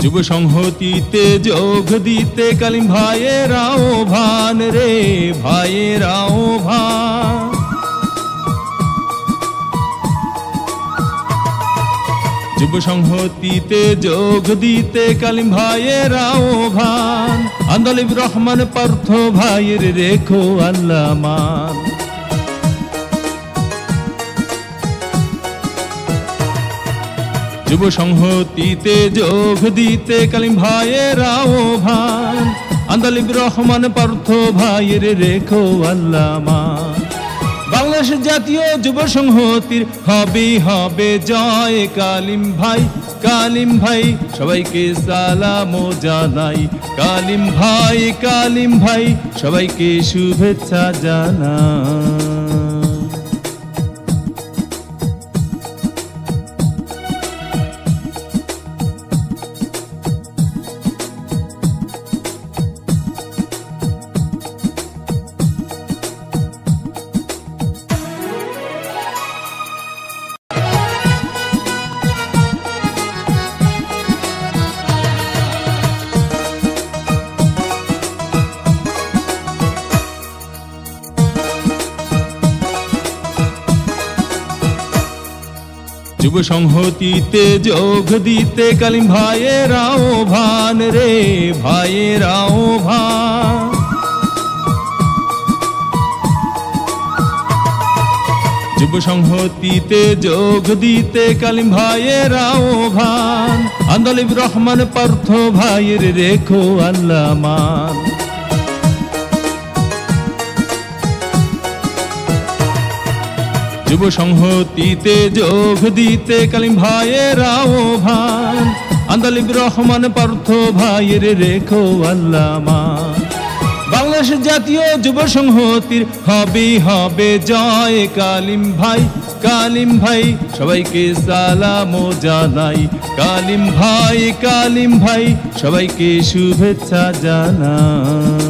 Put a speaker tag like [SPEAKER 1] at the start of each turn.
[SPEAKER 1] যুব সংহতিতে যোগ দিতে কালিম ভাইয়ের আহ্বান রে, ভাইয়ের আহ্বান। যুব সংহতিতে যোগ দিতে কালিম ভাইয়ের আহ্বান। আন্দোলিব রহমান পার্থ ভাইয়ের রেখো আল্লাহ মান। যুব সংহতিতে যোগ দিতে কালিম ভাইয়ের আহ্বান। আন্দোলিব রহমান পার্থ ভাইয়ের রেখো আল্লাহ মান। বাংলাদেশ জাতীয় যুব সংহতির হবে জয়। কালিম ভাই, কালিম ভাই সবাইকে সালাম জানাই। কালিম ভাই সবাইকে শুভেচ্ছা জানাই। যুব সংহতিতে যোগ দিতে কালিম ভাইয়ের আহ্বান রে, ভাইয়ের আহ্বান। যুব সংহতিতে যোগ দিতে কালিম ভাইয়ের আহ্বান। আন্দোলিব রহমান পার্থ ভাইয়ের রেখো আল্লাহ মান। যুব সংহতিতে যোগ দিতে কালিম ভাইয়ের আহ্বান। আন্দোলিব রহমান পার্থ ভাইয়ের রেখো আল্লাহ মান। বাংলাদেশ জাতীয় যুব সংহতির হবে জয়। কালিম ভাই সবাইকে সালাম জানাই। কালিম ভাই সবাইকে শুভেচ্ছা জানাই।